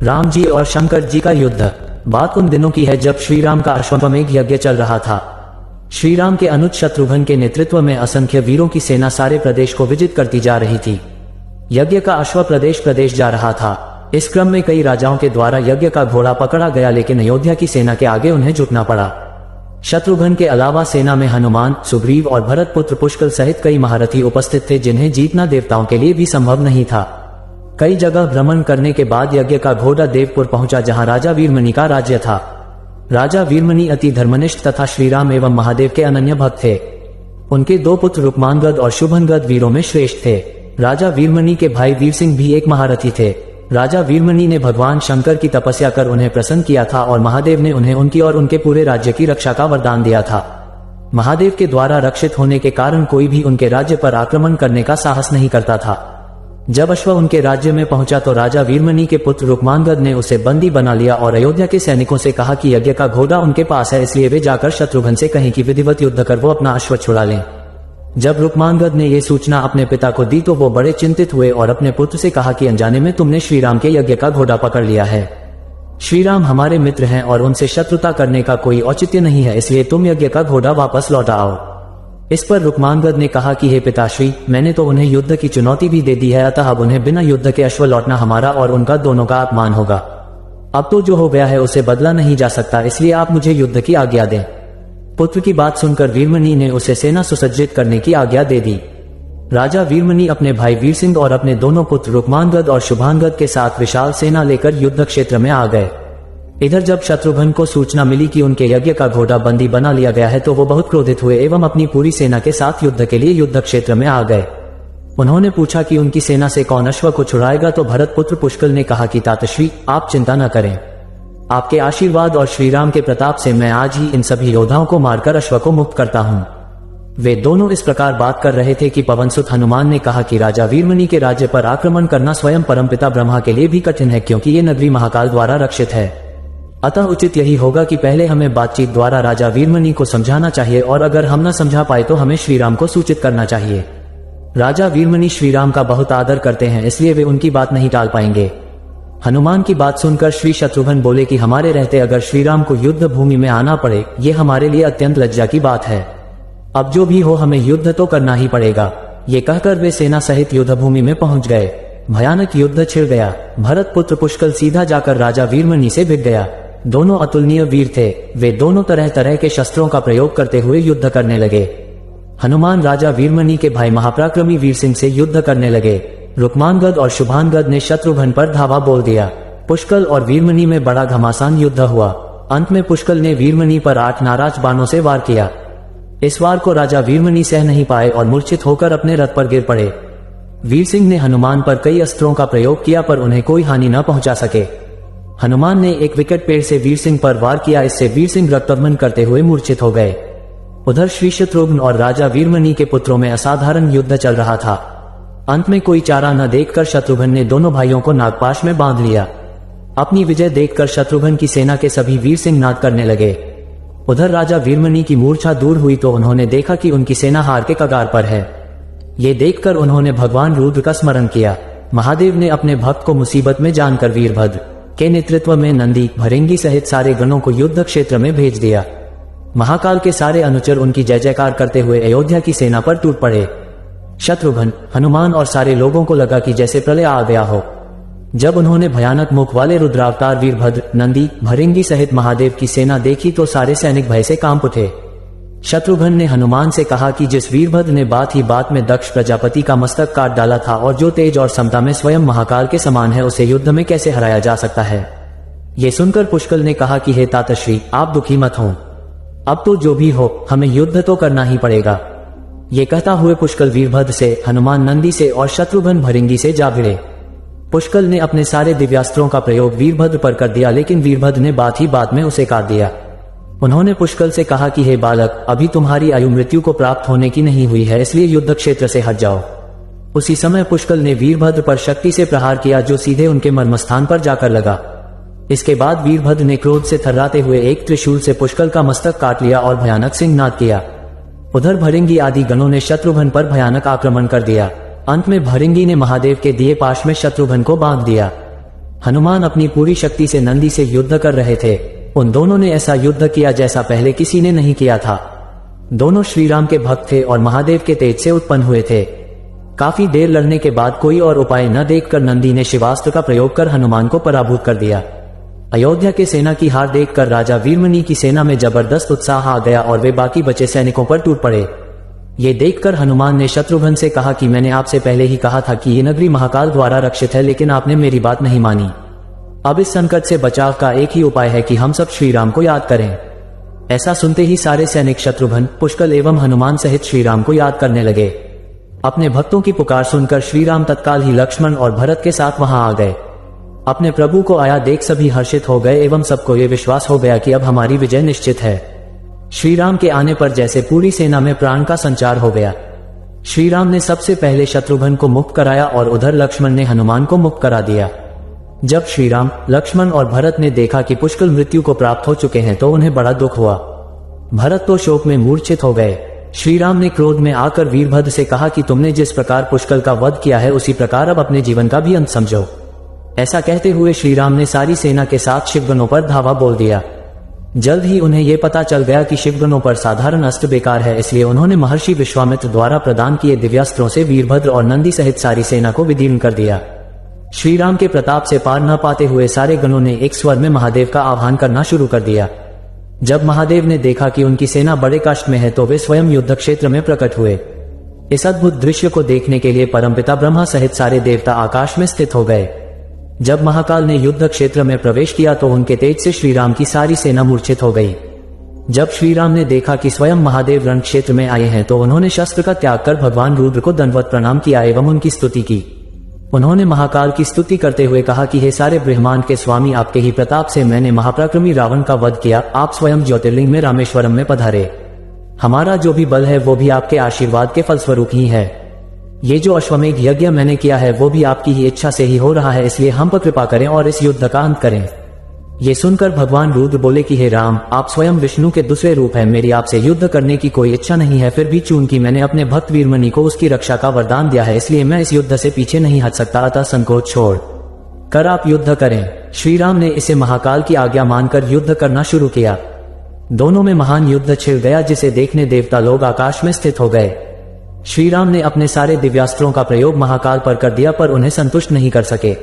राम जी और शंकर जी का युद्ध। बात उन दिनों की है जब श्री राम का अश्वमेध यज्ञ चल रहा था। श्री राम के अनुज शत्रुघ्न के नेतृत्व में असंख्य वीरों की सेना सारे प्रदेश को विजित करती जा रही थी। यज्ञ का अश्व प्रदेश प्रदेश जा रहा था। इस क्रम में कई राजाओं के द्वारा यज्ञ का घोड़ा पकड़ा गया, लेकिन अयोध्या की सेना के आगे उन्हें झुकना पड़ा। शत्रुघ्न के अलावा सेना में हनुमान, सुग्रीव और भरत पुत्र पुष्कल सहित कई महारथी उपस्थित थे, जिन्हें जीतना देवताओं के लिए भी संभव नहीं था। कई जगह भ्रमण करने के बाद यज्ञ का घोड़ा देवपुर पहुंचा, जहां राजा वीरमणि का राज्य था। राजा वीरमणि अति धर्मनिष्ठ तथा श्रीराम एवं महादेव के अनन्य भक्त थे। उनके दो पुत्र रुक्मांगद और शुभंगद वीरों में श्रेष्ठ थे। राजा वीरमणि के भाई वीर सिंह भी एक महारथी थे। राजा वीरमणि ने भगवान शंकर की तपस्या कर उन्हें प्रसन्न किया था और महादेव ने उन्हें उनकी और उनके पूरे राज्य की रक्षा का वरदान दिया था। महादेव के द्वारा रक्षित होने के कारण कोई भी उनके राज्य पर आक्रमण करने का साहस नहीं करता था। जब अश्व उनके राज्य में पहुंचा तो राजा वीरमणि के पुत्र रुक्मांगद ने उसे बंदी बना लिया और अयोध्या के सैनिकों से कहा कि यज्ञ का घोड़ा उनके पास है, इसलिए वे जाकर शत्रुघ्न से कहें कि विधिवत युद्ध कर वो अपना अश्व छुड़ा लें। जब रुक्मांगद ने ये सूचना अपने पिता को दी तो वो बड़े चिंतित हुए और अपने पुत्र से कहा कि अनजाने में तुमने श्रीराम के यज्ञ का घोड़ा पकड़ लिया है। श्रीराम हमारे मित्र हैं और उनसे शत्रुता करने का कोई औचित्य नहीं है, इसलिए तुम यज्ञ का घोड़ा वापस लौटा आओ। इस पर रुक्मांगद ने कहा कि हे पिताश्री, मैंने तो उन्हें युद्ध की चुनौती भी दे दी है, अतः अब उन्हें बिना युद्ध के अश्व लौटना हमारा और उनका दोनों का अपमान होगा। अब तो जो हो गया है उसे बदला नहीं जा सकता, इसलिए आप मुझे युद्ध की आज्ञा दें। पुत्र की बात सुनकर वीरमणि ने उसे सेना सुसज्जित करने की आज्ञा दे दी। राजा वीरमणि अपने भाई वीर सिंह और अपने दोनों पुत्र रुक्मांगद और शुभांगद के साथ विशाल सेना लेकर युद्ध क्षेत्र में आ गए। इधर जब शत्रुघ्न को सूचना मिली कि उनके यज्ञ का घोड़ा बंदी बना लिया गया है तो वो बहुत क्रोधित हुए एवं अपनी पूरी सेना के साथ युद्ध के लिए युद्ध क्षेत्र में आ गए। उन्होंने पूछा कि उनकी सेना से कौन अश्व को छुड़ाएगा, तो भरत पुत्र पुष्कल ने कहा कि तातश्री, आप चिंता न करें। आपके आशीर्वाद और श्रीराम के प्रताप से मैं आज ही इन सभी योद्धाओं को मारकर अश्व को मुक्त करता हूँ। वे दोनों इस प्रकार बात कर रहे थे कि पवनसुत हनुमान ने कहा कि राजा वीरमणि के राज्य पर आक्रमण करना स्वयं परमपिता ब्रह्मा के लिए भी कठिन है, क्योंकि ये नगरी महाकाल द्वारा रक्षित है। अतः उचित यही होगा कि पहले हमें बातचीत द्वारा राजा वीरमणि को समझाना चाहिए और अगर हम न समझा पाए तो हमें श्रीराम को सूचित करना चाहिए। राजा वीरमणि श्रीराम का बहुत आदर करते हैं, इसलिए वे उनकी बात नहीं टाल पाएंगे। हनुमान की बात सुनकर श्री शत्रुघ्न बोले कि हमारे रहते अगर श्रीराम को युद्ध भूमि में आना पड़े, ये हमारे लिए अत्यंत लज्जा की बात है। अब जो भी हो हमें युद्ध तो करना ही पड़ेगा। ये कहकर वे सेना सहित युद्ध भूमि में पहुंच गए। भयानक युद्ध छिड़ गया। भरत पुत्र पुष्कल सीधा जाकर राजा वीरमणि से भिड़ गया। दोनों अतुलनीय वीर थे। वे दोनों तरह तरह के शस्त्रों का प्रयोग करते हुए युद्ध करने लगे। हनुमान राजा वीरमणि के भाई महापराक्रमी वीर सिंह से युद्ध करने लगे। रुक्मांगद और शुभांगद ने शत्रुघ्न पर धावा बोल दिया। पुष्कल और वीरमणि में बड़ा घमासान युद्ध हुआ। अंत में पुष्कल ने वीरमणि पर 8 नाराज बाणों से वार किया। इस वार को राजा वीरमणि सह नहीं पाए और मूर्छित होकर अपने रथ पर गिर पड़े। वीर सिंह ने हनुमान पर कई अस्त्रों का प्रयोग किया पर उन्हें कोई हानि न पहुंचा सके। हनुमान ने एक विकट पेड़ से वीर सिंह पर वार किया, इससे वीर सिंह रक्तबंध करते हुए मूर्छित हो गए। उधर श्री शत्रुघ्न और राजा वीरमणि के पुत्रों में असाधारण युद्ध चल रहा था। अंत में कोई चारा न देखकर शत्रुघ्न ने दोनों भाइयों को नागपाश में बांध लिया। अपनी विजय देखकर शत्रुघ्न की सेना के सभी वीर सिंह नाद करने लगे। उधर राजा वीरमणि की मूर्छा दूर हुई तो उन्होंने देखा कि उनकी सेना हार के कगार पर है। ये देखकर उन्होंने भगवान रुद्र का स्मरण किया। महादेव ने अपने भक्त को मुसीबत में जानकर वीरभद्र के नेतृत्व में नंदी, भृंगी सहित सारे गणों को युद्ध क्षेत्र में भेज दिया। महाकाल के सारे अनुचर उनकी जय जयकार करते हुए अयोध्या की सेना पर टूट पड़े। शत्रुघ्न, हनुमान और सारे लोगों को लगा कि जैसे प्रलय आ गया हो। जब उन्होंने भयानक मुख वाले रुद्रावतार वीरभद्र, नंदी, भृंगी सहित महादेव की सेना देखी तो सारे सैनिक भय से कांप उठे। शत्रुघ्न ने हनुमान से कहा कि जिस वीरभद्र ने बात ही बात में दक्ष प्रजापति का मस्तक काट डाला था और जो तेज और समता में स्वयं महाकाल के समान है, उसे युद्ध में कैसे हराया जा सकता है। ये सुनकर पुष्कल ने कहा कि हे तातश्री, आप दुखी मत हो। अब तो जो भी हो हमें युद्ध तो करना ही पड़ेगा। ये कहता हुए पुष्कल वीरभद्र से, हनुमान नंदी से और शत्रुघ्न भृंगी से जा भिड़े। पुष्कल ने अपने सारे दिव्यास्त्रों का प्रयोग वीरभद्र पर कर दिया, लेकिन वीरभद्र ने बात ही बात में उसे काट दिया। उन्होंने पुष्कल से कहा कि हे बालक, अभी तुम्हारी आयु मृत्यु को प्राप्त होने की नहीं हुई है, इसलिए युद्ध क्षेत्र से हट जाओ। उसी समय पुष्कल ने वीरभद्र पर शक्ति से प्रहार किया, जो सीधे उनके मर्मस्थान पर जाकर लगा। इसके बाद वीरभद्र ने क्रोध से थर्राते हुए एक त्रिशूल से पुष्कल का मस्तक काट लिया और भयानक सिंहनाद किया। उधर भृंगी आदि गणों ने शत्रुघ्न पर भयानक आक्रमण कर दिया। अंत में भृंगी ने महादेव के दिए पाश में शत्रुघ्न को बांध दिया। हनुमान अपनी पूरी शक्ति से नंदी से युद्ध कर रहे थे। उन दोनों ने ऐसा युद्ध किया जैसा पहले किसी ने नहीं किया था। दोनों श्री राम के भक्त थे और महादेव के तेज से उत्पन्न हुए थे। काफी देर लड़ने के बाद कोई और उपाय न देखकर नंदी ने शिवास्त्र का प्रयोग कर हनुमान को पराभूत कर दिया। अयोध्या के सेना की हार देखकर राजा वीरमणि की सेना में जबरदस्त उत्साह आ गया और वे बाकी बचे सैनिकों पर टूट पड़े। ये देखकर हनुमान ने शत्रुघ्न से कहा कि मैंने आपसे पहले ही कहा था कि ये नगरी महाकाल द्वारा रक्षित है, लेकिन आपने मेरी बात नहीं मानी। अब इस संकट से बचाव का एक ही उपाय है कि हम सब श्री राम को याद करें। ऐसा सुनते ही सारे सैनिक शत्रुघ्न, पुष्कल एवं हनुमान सहित श्री राम को याद करने लगे। अपने भक्तों की पुकार सुनकर श्री राम तत्काल ही लक्ष्मण और भरत के साथ वहां आ गए। अपने प्रभु को आया देख सभी हर्षित हो गए एवं सबको ये विश्वास हो गया कि अब हमारी विजय निश्चित है। श्री राम के आने पर जैसे पूरी सेना में प्राण का संचार हो गया। श्री राम ने सबसे पहले शत्रुघ्न को मुक्त कराया और उधर लक्ष्मण ने हनुमान को मुक्त करा दिया। जब श्री राम, लक्ष्मण और भरत ने देखा कि पुष्कल मृत्यु को प्राप्त हो चुके हैं तो उन्हें बड़ा दुख हुआ। भरत तो शोक में मूर्छित हो गए। श्री राम ने क्रोध में आकर वीरभद्र से कहा कि तुमने जिस प्रकार पुष्कल का वध किया है उसी प्रकार अब अपने जीवन का भी अंत समझो। ऐसा कहते हुए श्री राम ने सारी सेना के साथ शिवगणों पर धावा बोल दिया। जल्द ही उन्हें यह पता चल गया कि शिवगणों पर साधारण अस्त्र बेकार है, इसलिए उन्होंने महर्षि विश्वामित्र द्वारा प्रदान किए दिव्यास्त्रों से वीरभद्र और नंदी सहित सारी सेना को विदीर्ण कर दिया। श्री राम के प्रताप से पार न पाते हुए सारे गणों ने एक स्वर में महादेव का आह्वान करना शुरू कर दिया। जब महादेव ने देखा कि उनकी सेना बड़े कष्ट में है तो वे स्वयं युद्ध क्षेत्र में प्रकट हुए। इस अद्भुत दृश्य को देखने के लिए परमपिता ब्रह्मा सहित सारे देवता आकाश में स्थित हो गए। जब महाकाल ने युद्ध क्षेत्र में प्रवेश किया तो उनके तेज से श्री राम की सारी सेना मूर्छित हो गई। जब श्री राम ने देखा कि स्वयं महादेव रण क्षेत्र में आए हैं तो उन्होंने शस्त्र का त्याग कर भगवान रुद्र को दंडवत प्रणाम किया एवं उनकी स्तुति की। उन्होंने महाकाल की स्तुति करते हुए कहा कि हे सारे ब्रह्मांड के स्वामी, आपके ही प्रताप से मैंने महापराक्रमी रावण का वध किया। आप स्वयं ज्योतिर्लिंग में रामेश्वरम में पधारे। हमारा जो भी बल है वो भी आपके आशीर्वाद के फलस्वरूप ही है। ये जो अश्वमेध यज्ञ मैंने किया है वो भी आपकी ही इच्छा से ही हो रहा है, इसलिए हम पर कृपा करें और इस युद्ध का अंत करें। ये सुनकर भगवान रुद्र बोले कि हे राम, आप स्वयं विष्णु के दूसरे रूप हैं, मेरी आपसे युद्ध करने की कोई इच्छा नहीं है। फिर भी चूंकि मैंने अपने भक्त वीरमणि को उसकी रक्षा का वरदान दिया है, इसलिए मैं इस युद्ध से पीछे नहीं हट सकता, अतः संकोच छोड़ कर आप युद्ध करें। श्री राम ने इसे महाकाल की आज्ञा मानकर युद्ध करना शुरू किया। दोनों में महान युद्ध छिड़ गया, जिसे देखने देवता लोग आकाश में स्थित हो गए। श्री राम ने अपने सारे दिव्यास्त्रों का प्रयोग महाकाल पर कर दिया, पर उन्हें संतुष्ट नहीं कर सके।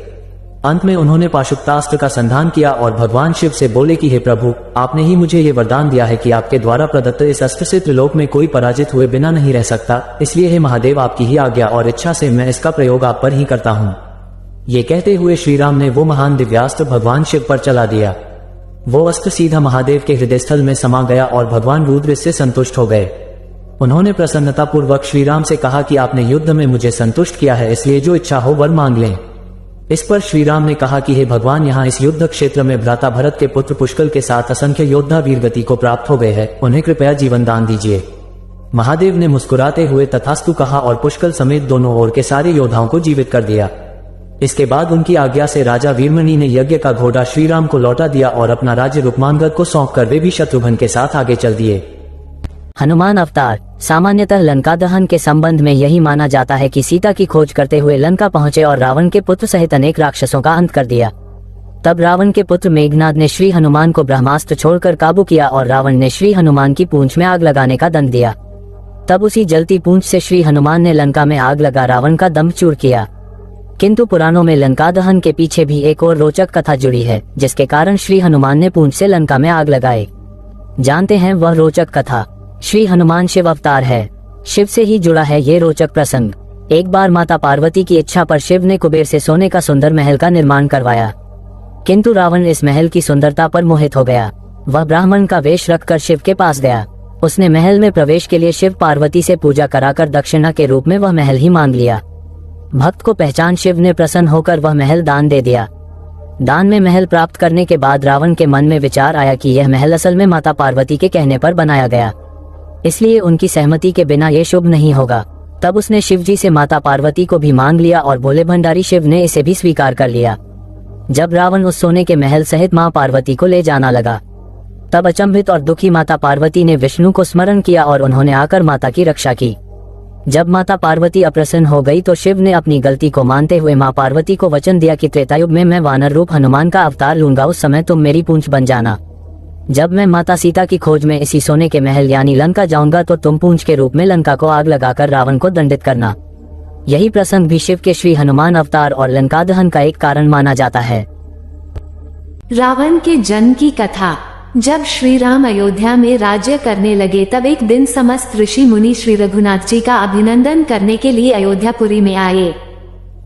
अंत में उन्होंने पाशुपतास्त्र का संधान किया और भगवान शिव से बोले कि हे प्रभु, आपने ही मुझे ये वरदान दिया है कि आपके द्वारा प्रदत्त इस अस्त्र से त्रिलोक में कोई पराजित हुए बिना नहीं रह सकता, इसलिए हे महादेव, आपकी ही आज्ञा और इच्छा से मैं इसका प्रयोग आप पर ही करता हूँ। ये कहते हुए श्री राम ने वो महान दिव्यास्त्र भगवान शिव पर चला दिया। वो अस्त्र सीधा महादेव के हृदय स्थल में समा गया और भगवान रुद्र इससे संतुष्ट हो गए। उन्होंने प्रसन्नतापूर्वक श्री राम से कहा कि आपने युद्ध में मुझे संतुष्ट किया है, इसलिए जो इच्छा हो वर मांग लें। इस पर श्री राम ने कहा कि हे भगवान, यहाँ इस युद्ध क्षेत्र में भ्राता भरत के पुत्र पुष्कल के साथ असंख्य योद्धा वीरगति को प्राप्त हो गए हैं, उन्हें कृपया जीवन दान दीजिए। महादेव ने मुस्कुराते हुए तथास्तु कहा और पुष्कल समेत दोनों ओर के सारे योद्धाओं को जीवित कर दिया। इसके बाद उनकी आज्ञा से राजा वीरमणि ने यज्ञ का घोड़ा श्री राम को लौटा दिया और अपना राज्य रुक्मांगद को सौंपकर वे भी शत्रुघ्न के साथ आगे चल दिए। हनुमान अवतार। सामान्यतः लंका दहन के संबंध में यही माना जाता है कि सीता की खोज करते हुए लंका पहुंचे और रावण के पुत्र सहित अनेक राक्षसों का अंत कर दिया। तब रावण के पुत्र मेघनाद ने श्री हनुमान को ब्रह्मास्त्र छोड़कर काबू किया और रावण ने श्री हनुमान की पूंछ में आग लगाने का दंड दिया। तब उसी जलती पूंछ से श्री हनुमान ने लंका में आग लगा रावण का दम चूर किया। किंतु पुराणों में लंका दहन के पीछे भी एक और रोचक कथा जुड़ी है, जिसके कारण श्री हनुमान ने पूंछ से लंका में आग लगाई। जानते हैं वह रोचक कथा। श्री हनुमान शिव अवतार है। शिव से ही जुड़ा है ये रोचक प्रसंग। एक बार माता पार्वती की इच्छा पर शिव ने कुबेर से सोने का सुंदर महल का निर्माण करवाया, किंतु रावण इस महल की सुंदरता पर मोहित हो गया। वह ब्राह्मण का वेश रखकर शिव के पास गया। उसने महल में प्रवेश के लिए शिव पार्वती से पूजा कराकर दक्षिणा के रूप में वह महल ही मांग लिया। भक्त को पहचान शिव ने प्रसन्न होकर वह महल दान दे दिया। दान में महल प्राप्त करने के बाद रावण के मन में विचार आया कि यह महल असल में माता पार्वती के कहने पर बनाया गया, इसलिए उनकी सहमति के बिना यह शुभ नहीं होगा। तब उसने शिव जी से माता पार्वती को भी मांग लिया और भोले भंडारी शिव ने इसे भी स्वीकार कर लिया। जब रावण उस सोने के महल सहित मां पार्वती को ले जाना लगा, तब अचंभित और दुखी माता पार्वती ने विष्णु को स्मरण किया और उन्होंने आकर माता की रक्षा की। जब माता पार्वती अप्रसन्न हो गई तो शिव ने अपनी गलती को मानते हुए माँ पार्वती को वचन दिया कि त्रेतायुग में मैं वानर रूप हनुमान का अवतार लूंगा, उस समय तुम मेरी पूंछ बन जाना। जब मैं माता सीता की खोज में इसी सोने के महल यानी लंका जाऊंगा तो तुम पूंछ के रूप में लंका को आग लगाकर रावण को दंडित करना। यही प्रसंग भी शिव के श्री हनुमान अवतार और लंका दहन का एक कारण माना जाता है। रावण के जन्म की कथा। जब श्री राम अयोध्या में राज्य करने लगे तब एक दिन समस्त ऋषि मुनि श्री रघुनाथ जी का अभिनंदन करने के लिए अयोध्यापुरी में आए।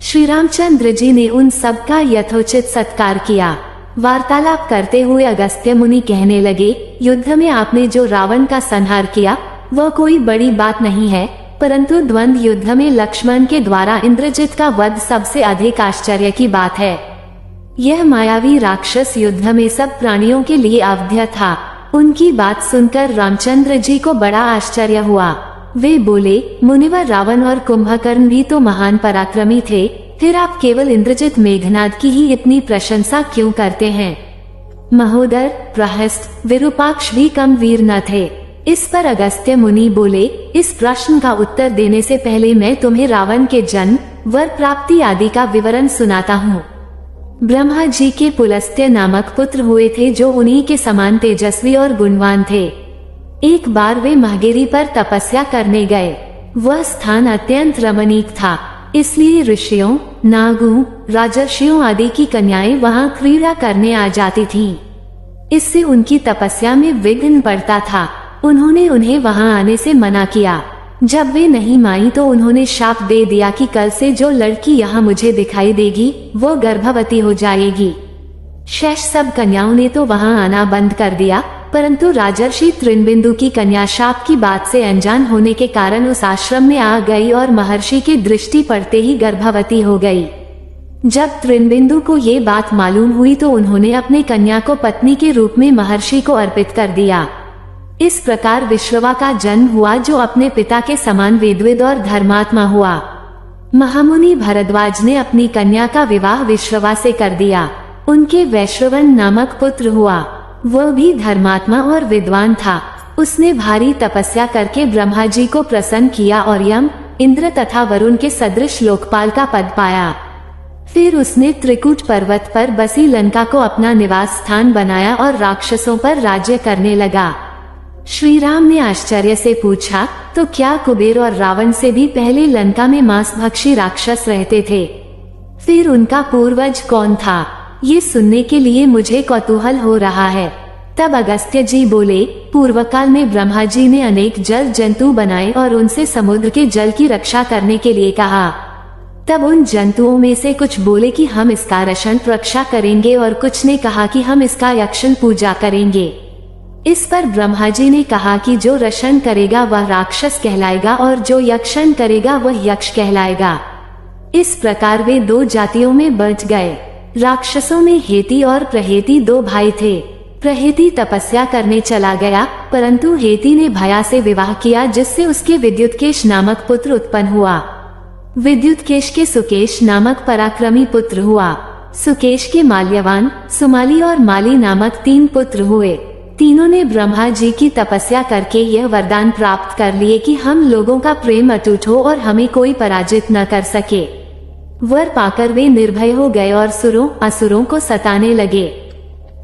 श्री रामचंद्र जी ने उन सब का यथोचित सत्कार किया। वार्तालाप करते हुए अगस्त्य मुनि कहने लगे, युद्ध में आपने जो रावण का संहार किया वह कोई बड़ी बात नहीं है, परंतु द्वंद्व युद्ध में लक्ष्मण के द्वारा इंद्रजित का वध सबसे अधिक आश्चर्य की बात है। यह मायावी राक्षस युद्ध में सब प्राणियों के लिए अवध्य था। उनकी बात सुनकर रामचंद्र जी को बड़ा आश्चर्य हुआ। वे बोले, मुनिवर रावण और कुंभकर्ण भी तो महान पराक्रमी थे, फिर आप केवल इंद्रजित मेघनाद की ही इतनी प्रशंसा क्यों करते हैं? महोदर, प्रहस्त, विरूपाक्ष भी कम वीर न थे। इस पर अगस्त्य मुनि बोले, इस प्रश्न का उत्तर देने से पहले मैं तुम्हें रावण के जन्म, वर प्राप्ति आदि का विवरण सुनाता हूँ। ब्रह्मा जी के पुलस्त्य नामक पुत्र हुए थे जो उन्हीं के समान तेजस्वी और गुणवान थे। एक बार वे महगिरी पर तपस्या करने गए। वह स्थान अत्यंत रमणीक था, इसलिए ऋषियों, नागों, राजर्षियों आदि की कन्याएं वहां क्रीड़ा करने आ जाती थीं। इससे उनकी तपस्या में विघ्न पड़ता था। उन्होंने उन्हें वहां आने से मना किया। जब वे नहीं मानी तो उन्होंने शाप दे दिया कि कल से जो लड़की यहाँ मुझे दिखाई देगी वो गर्भवती हो जाएगी। शेष सब कन्याओं ने तो वहां आना बंद कर दिया, परंतु राजर्षि त्रिनबिंदु की कन्या शाप की बात से अनजान होने के कारण उस आश्रम में आ गई और महर्षि की दृष्टि पड़ते ही गर्भवती हो गई। जब त्रिनबिंदु को ये बात मालूम हुई तो उन्होंने अपने कन्या को पत्नी के रूप में महर्षि को अर्पित कर दिया। इस प्रकार विश्रवा का जन्म हुआ जो अपने पिता के समान वेदविद और धर्मात्मा हुआ। महामुनि भरद्वाज ने अपनी कन्या का विवाह विश्रवा से कर दिया। उनके वैश्रवण नामक पुत्र हुआ। वह भी धर्मात्मा और विद्वान था। उसने भारी तपस्या करके ब्रह्मा जी को प्रसन्न किया और यम, इंद्र तथा वरुण के सदृश लोकपाल का पद पाया। फिर उसने त्रिकूट पर्वत पर बसी लंका को अपना निवास स्थान बनाया और राक्षसों पर राज्य करने लगा। श्री राम ने आश्चर्य से पूछा, तो क्या कुबेर और रावण से भी पहले लंका में मांसभक्षी राक्षस रहते थे? फिर उनका पूर्वज कौन था? ये सुनने के लिए मुझे कौतूहल हो रहा है। तब अगस्त्य जी बोले, पूर्वकाल में ब्रह्मा जी ने अनेक जल जंतु बनाए और उनसे समुद्र के जल की रक्षा करने के लिए कहा। तब उन जंतुओं में से कुछ बोले कि हम इसका रक्षण रक्षा करेंगे और कुछ ने कहा कि हम इसका यक्षण पूजा करेंगे। इस पर ब्रह्मा जी ने कहा कि जो रक्षण करेगा वह राक्षस कहलाएगा और जो यक्षण करेगा वह यक्ष कहलाएगा। इस प्रकार वे दो जातियों में बंट गए। राक्षसों में हेती और प्रहेती दो भाई थे। प्रहेती तपस्या करने चला गया, परंतु हेती ने भया से विवाह किया जिससे उसके विद्युतकेश नामक पुत्र उत्पन्न हुआ। विद्युतकेश के सुकेश नामक पराक्रमी पुत्र हुआ। सुकेश के माल्यवान, सुमाली और माली नामक 3 पुत्र हुए। तीनों ने ब्रह्मा जी की तपस्या करके यह वरदान प्राप्त कर लिए कि हम लोगों का प्रेम अटूट हो और हमें कोई पराजित न कर सके। वर पाकर वे निर्भय हो गए और सुरों असुरों को सताने लगे।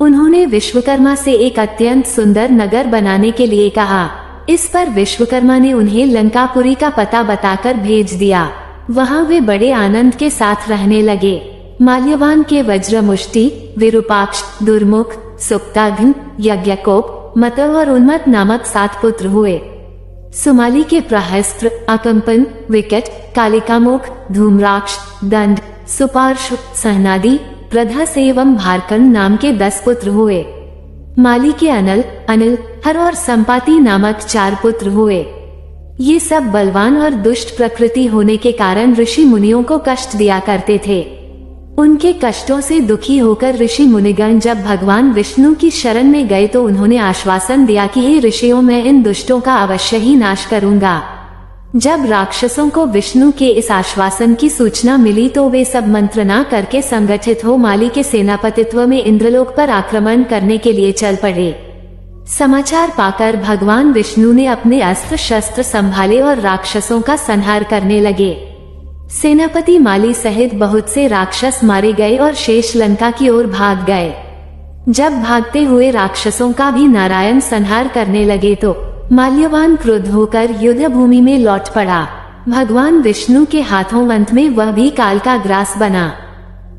उन्होंने विश्वकर्मा से एक अत्यंत सुंदर नगर बनाने के लिए कहा। इस पर विश्वकर्मा ने उन्हें लंकापुरी का पता बताकर भेज दिया। वहां वे बड़े आनंद के साथ रहने लगे। माल्यवान के वज्रमुष्टि, विरूपाक्ष, दुर्मुख, सुप्ताघ्न, यज्ञकोप, मत और उन्मत नामक 7 पुत्र हुए। सुमाली के प्रहस्त्र, अकंपन, विकट, कालिकामुख, धूम्राक्ष, दंड, सुपार्श, सहनादि, प्रधस एवं भारकन नाम के 10 पुत्र हुए। माली के अनल, अनिल, हर और संपाति नामक 4 पुत्र हुए। ये सब बलवान और दुष्ट प्रकृति होने के कारण ऋषि मुनियों को कष्ट दिया करते थे। उनके कष्टों से दुखी होकर ऋषि मुनिगण जब भगवान विष्णु की शरण में गए तो उन्होंने आश्वासन दिया कि हे ऋषियों, मैं इन दुष्टों का अवश्य ही नाश करूंगा। जब राक्षसों को विष्णु के इस आश्वासन की सूचना मिली तो वे सब मंत्रणा करके संगठित हो माली के सेनापतित्व में इंद्रलोक पर आक्रमण करने के लिए चल पड़े। समाचार पाकर भगवान विष्णु ने अपने अस्त्र शस्त्र संभाले और राक्षसों का संहार करने लगे। सेनापति माली सहित बहुत से राक्षस मारे गए और शेष लंका की ओर भाग गए। जब भागते हुए राक्षसों का भी नारायण संहार करने लगे तो माल्यवान क्रुद्ध होकर युद्ध भूमि में लौट पड़ा। भगवान विष्णु के हाथों अंत में वह भी काल का ग्रास बना।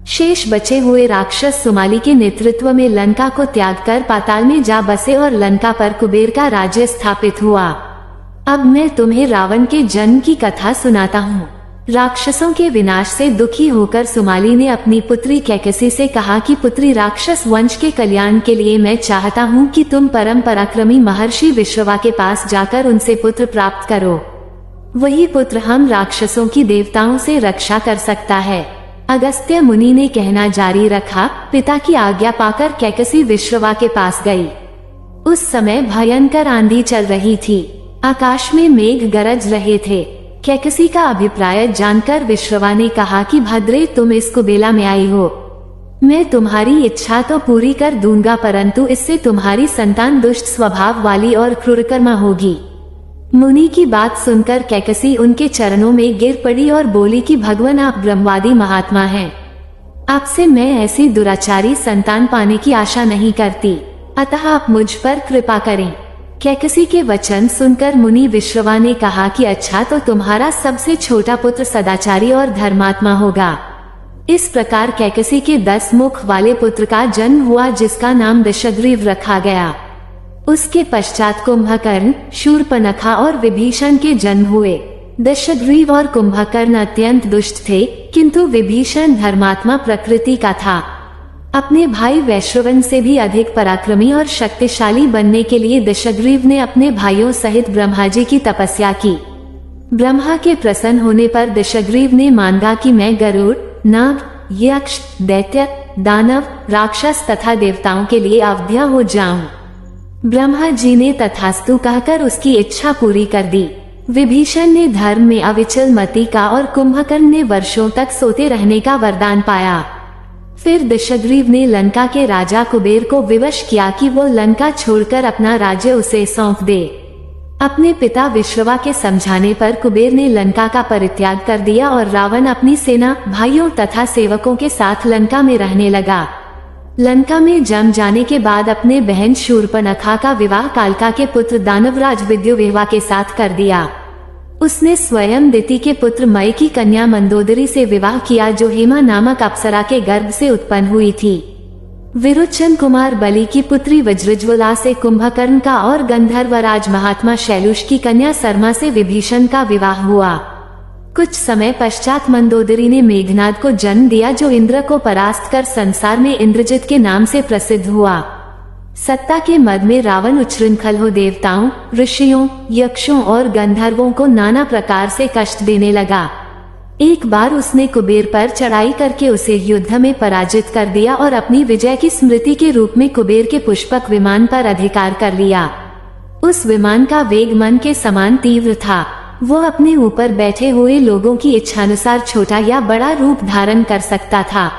शेष बचे हुए राक्षस सुमाली के नेतृत्व में लंका को त्याग कर पाताल में जा बसे और लंका पर कुबेर का राज्य स्थापित हुआ। अब मैं तुम्हें रावण के जन्म की कथा सुनाता हूँ। राक्षसों के विनाश से दुखी होकर सुमाली ने अपनी पुत्री कैकसी से कहा कि पुत्री, राक्षस वंश के कल्याण के लिए मैं चाहता हूँ कि तुम परम पराक्रमी महर्षि विश्रवा के पास जाकर उनसे पुत्र प्राप्त करो। वही पुत्र हम राक्षसों की देवताओं से रक्षा कर सकता है। अगस्त्य मुनि ने कहना जारी रखा। पिता की आज्ञा पाकर कैकसी विश्रवा के पास गई। उस समय भयंकर आंधी चल रही थी। आकाश में मेघ गरज रहे थे। कैकसी का अभिप्राय जानकर विश्रवा ने कहा कि भद्रे, तुम इस कुबेला में आई हो। मैं तुम्हारी इच्छा तो पूरी कर दूंगा, परंतु इससे तुम्हारी संतान दुष्ट स्वभाव वाली और क्रूरकर्मा होगी। मुनि की बात सुनकर कैकसी उनके चरणों में गिर पड़ी और बोली कि भगवान, आप ब्रह्मवादी महात्मा हैं। आपसे मैं ऐसी दुराचारी संतान पाने की आशा नहीं करती, अतः आप मुझ पर कृपा करें। कैकसी के वचन सुनकर मुनि विश्रवा ने कहा कि अच्छा, तो तुम्हारा सबसे छोटा पुत्र सदाचारी और धर्मात्मा होगा। इस प्रकार कैकसी के 10 मुख वाले पुत्र का जन्म हुआ, जिसका नाम दशग्रीव रखा गया। उसके पश्चात कुंभकर्ण, शूर्पणखा और विभीषण के जन्म हुए। दशग्रीव और कुंभकर्ण अत्यंत दुष्ट थे, किंतु विभीषण धर्मात्मा प्रकृति का था। अपने भाई वैश्रवन से भी अधिक पराक्रमी और शक्तिशाली बनने के लिए दशग्रीव ने अपने भाइयों सहित ब्रह्मा जी की तपस्या की। ब्रह्मा के प्रसन्न होने पर दशग्रीव ने मांगा कि मैं गरुड़, नाग, यक्ष, दैत्य, दानव, राक्षस तथा देवताओं के लिए अवध्या हो जाऊं। ब्रह्मा जी ने तथास्तु कहकर उसकी इच्छा पूरी कर दी। विभीषण ने धर्म में अविचल मति का और कुंभकर्ण ने वर्षों तक सोते रहने का वरदान पाया। फिर दशग्रीव ने लंका के राजा कुबेर को विवश किया कि वो लंका छोड़कर अपना राज्य उसे सौंप दे। अपने पिता विश्रवा के समझाने पर कुबेर ने लंका का परित्याग कर दिया और रावण अपनी सेना, भाइयों तथा सेवकों के साथ लंका में रहने लगा। लंका में जम जाने के बाद अपने बहन शूर्पणखा का विवाह कालका के पुत्र दानवराज विद्युविह्वा के साथ कर दिया। उसने स्वयं दिति के पुत्र मय की कन्या मंदोदरी से विवाह किया, जो हेमा नामक अप्सरा के गर्भ से उत्पन्न हुई थी। विरोचन कुमार बलि की पुत्री वज्रज्वला से कुंभकर्ण का और गंधर्वराज महात्मा शैलुष की कन्या सरमा से विभीषण का विवाह हुआ। कुछ समय पश्चात मंदोदरी ने मेघनाद को जन्म दिया, जो इंद्र को परास्त कर संसार में इंद्रजित के नाम से प्रसिद्ध हुआ। सत्ता के मद में रावण उच्छृंखल हो देवताओं, ऋषियों, यक्षों और गंधर्वों को नाना प्रकार से कष्ट देने लगा। एक बार उसने कुबेर पर चढ़ाई करके उसे युद्ध में पराजित कर दिया और अपनी विजय की स्मृति के रूप में कुबेर के पुष्पक विमान पर अधिकार कर लिया। उस विमान का वेग मन के समान तीव्र था। वो अपने ऊपर बैठे हुए लोगों की इच्छानुसार छोटा या बड़ा रूप धारण कर सकता था।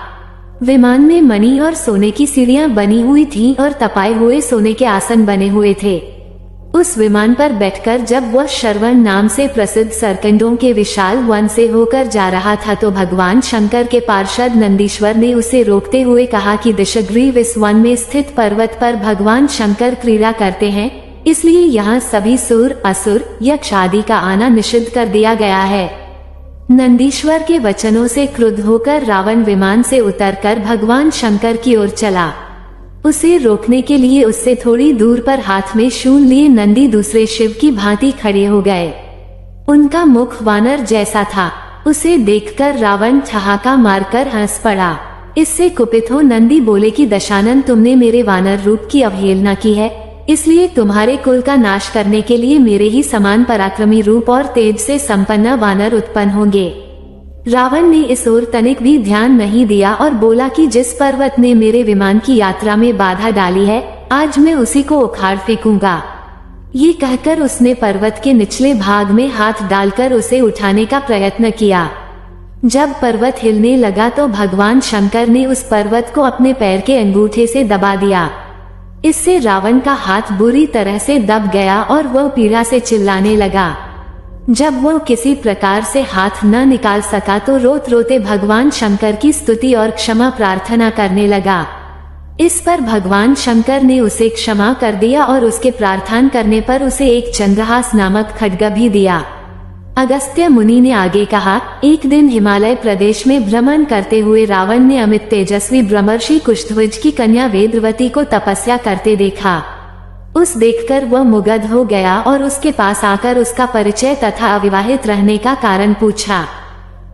विमान में मणि और सोने की सीढ़ियां बनी हुई थीं और तपाए हुए सोने के आसन बने हुए थे। उस विमान पर बैठकर जब वह श्रवण नाम से प्रसिद्ध सरकंडों के विशाल वन से होकर जा रहा था, तो भगवान शंकर के पार्षद नंदीश्वर ने उसे रोकते हुए कहा कि दशग्रीव, इस वन में स्थित पर्वत पर भगवान शंकर क्रीड़ा करते हैं, इसलिए यहाँ सभी सुर, असुर, यक्ष आदि का आना निषिद्ध कर दिया गया है। नंदीश्वर के वचनों से क्रुद्ध होकर रावण विमान से उतरकर भगवान शंकर की ओर चला। उसे रोकने के लिए उससे थोड़ी दूर पर हाथ में शूल लिए नंदी दूसरे शिव की भांति खड़े हो गए। उनका मुख वानर जैसा था। उसे देखकर रावण ठहाका मारकर हंस पड़ा। इससे कुपित हो नंदी बोले कि दशानन, तुमने मेरे वानर रूप की अवहेलना की है, इसलिए तुम्हारे कुल का नाश करने के लिए मेरे ही समान पराक्रमी रूप और तेज से संपन्न वानर उत्पन्न होंगे। रावण ने इस ओर तनिक भी ध्यान नहीं दिया और बोला कि जिस पर्वत ने मेरे विमान की यात्रा में बाधा डाली है, आज मैं उसी को उखाड़ फेंकूंगा। ये कहकर उसने पर्वत के निचले भाग में हाथ डालकर उसे उठाने का प्रयत्न किया। जब पर्वत हिलने लगा तो भगवान शंकर ने उस पर्वत को अपने पैर के अंगूठे से दबा दिया। इससे रावण का हाथ बुरी तरह से दब गया और वह पीड़ा से चिल्लाने लगा। जब वह किसी प्रकार से हाथ न निकाल सका तो रोते रोते भगवान शंकर की स्तुति और क्षमा प्रार्थना करने लगा। इस पर भगवान शंकर ने उसे क्षमा कर दिया और उसके प्रार्थना करने पर उसे एक चंद्रहास नामक खड्ग भी दिया। अगस्त्य मुनि ने आगे कहा, एक दिन हिमालय प्रदेश में भ्रमण करते हुए रावण ने अमित तेजस्वी ब्रह्मर्षि कुशध्वज की कन्या वेदवती को तपस्या करते देखा। उस देखकर वह मुग्ध हो गया और उसके पास आकर उसका परिचय तथा अविवाहित रहने का कारण पूछा।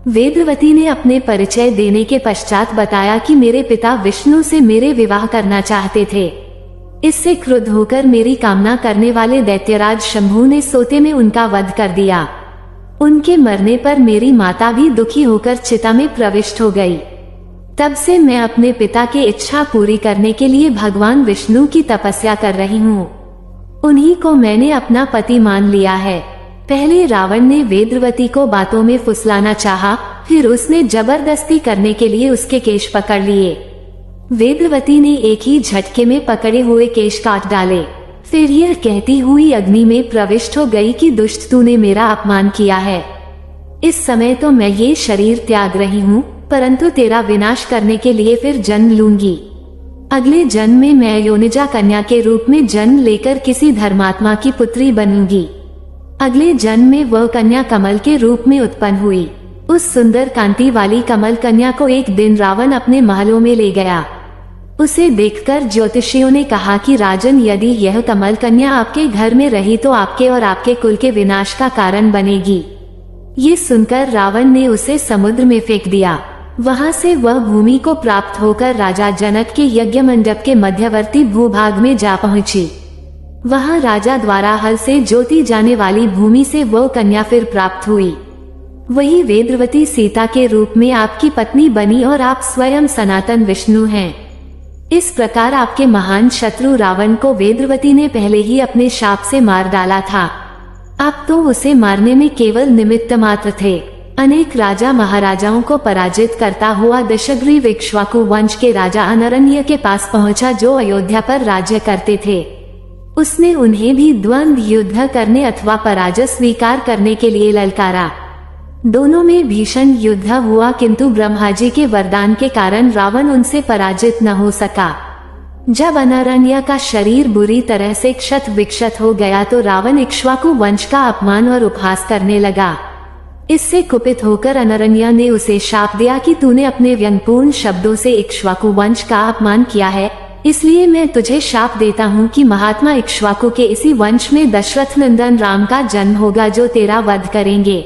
वेदवती ने अपने परिचय देने के पश्चात बताया कि मेरे पिता विष्णु से मेरे विवाह करना चाहते थे। इससे क्रुद्ध होकर मेरी कामना करने वाले दैत्यराज शंभु ने सोते में उनका वध कर दिया। उनके मरने पर मेरी माता भी दुखी होकर चिता में प्रविष्ट हो गई। तब से मैं अपने पिता की इच्छा पूरी करने के लिए भगवान विष्णु की तपस्या कर रही हूँ। उन्हीं को मैंने अपना पति मान लिया है। पहले रावण ने वेदवती को बातों में फुसलाना चाहा, फिर उसने जबरदस्ती करने के लिए उसके केश पकड़ लिए। वेदवती ने एक ही झटके में पकड़े हुए केश काट डाले। फिर यह कहती हुई अग्नि में प्रविष्ट हो गई कि दुष्ट तूने मेरा अपमान किया है। इस समय तो मैं ये शरीर त्याग रही हूँ, परंतु तेरा विनाश करने के लिए फिर जन्म लूंगी। अगले जन्म में मैं योनिजा कन्या के रूप में जन्म लेकर किसी धर्मात्मा की पुत्री बनूंगी। अगले जन्म में वह कन्या कमल के रूप में उत्पन्न हुई। उस सुंदर कांति वाली कमल कन्या को एक दिन रावण अपने महलों में ले गया। उसे देखकर ज्योतिषियों ने कहा कि राजन, यदि यह कमल कन्या आपके घर में रही तो आपके और आपके कुल के विनाश का कारण बनेगी। ये सुनकर रावण ने उसे समुद्र में फेंक दिया। वहां से वह भूमि को प्राप्त होकर राजा जनक के यज्ञ मंडप के मध्यवर्ती भूभाग में जा पहुंची। वहां राजा द्वारा हल से जोती जाने वाली भूमि से वह कन्या फिर प्राप्त हुई। वही वेदवती सीता के रूप में आपकी पत्नी बनी और आप स्वयं सनातन विष्णु हैं। इस प्रकार आपके महान शत्रु रावण को वेदवती ने पहले ही अपने शाप से मार डाला था। आप तो उसे मारने में केवल निमित्त मात्र थे। अनेक राजा महाराजाओं को पराजित करता हुआ दशग्रीव इक्ष्वाकु वंश के राजा अनरण्य के पास पहुंचा, जो अयोध्या पर राज्य करते थे। उसने उन्हें भी द्वंद्व युद्ध करने अथवा पराजय स्वीकार करने के लिए ललकारा। दोनों में भीषण युद्ध हुआ, किंतु ब्रह्मा जी के वरदान के कारण रावण उनसे पराजित न हो सका। जब अनरण्य का शरीर बुरी तरह से क्षत विक्षत हो गया तो रावण इक्ष्वाकु वंश का अपमान और उपहास करने लगा। इससे कुपित होकर अनरण्य ने उसे शाप दिया कि तूने अपने व्यंगपूर्ण शब्दों से इक्ष्वाकु वंश का अपमान किया है, इसलिए मैं तुझे शाप देता हूँ कि महात्मा इक्ष्वाकु के इसी वंश में दशरथ नंदन राम का जन्म होगा, जो तेरा वध करेंगे।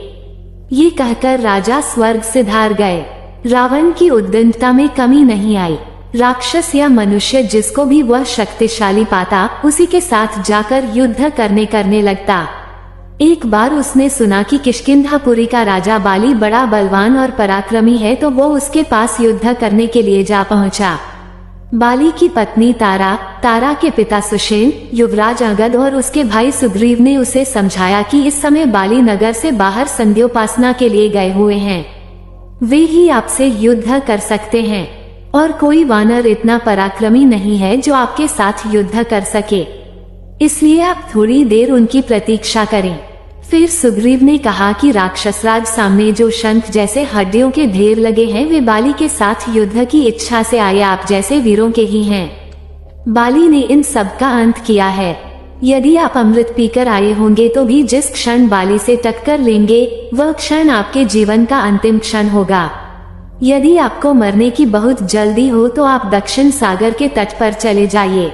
ये कहकर राजा स्वर्ग से धार गए। रावण की उद्दंडता में कमी नहीं आई। राक्षस या मनुष्य जिसको भी वह शक्तिशाली पाता, उसी के साथ जाकर युद्ध करने लगता। एक बार उसने सुना कि किष्किंधापुरी का राजा बाली बड़ा बलवान और पराक्रमी है, तो वो उसके पास युद्ध करने के लिए जा पहुंचा। बाली की पत्नी तारा के पिता सुषेण, युवराज अंगद और उसके भाई सुग्रीव ने उसे समझाया कि इस समय बाली नगर से बाहर संध्योपासना के लिए गए हुए हैं। वे ही आपसे युद्ध कर सकते हैं और कोई वानर इतना पराक्रमी नहीं है जो आपके साथ युद्ध कर सके, इसलिए आप थोड़ी देर उनकी प्रतीक्षा करें। फिर सुग्रीव ने कहा कि राक्षसराज सामने जो शंख जैसे हड्डियों के ढेर लगे हैं, वे बाली के साथ युद्ध की इच्छा से आए आप जैसे वीरों के ही हैं। बाली ने इन सब का अंत किया है। यदि आप अमृत पीकर आए होंगे तो भी जिस क्षण बाली से टक्कर लेंगे, वह क्षण आपके जीवन का अंतिम क्षण होगा। यदि आपको मरने की बहुत जल्दी हो तो आप दक्षिण सागर के तट पर चले जाइए,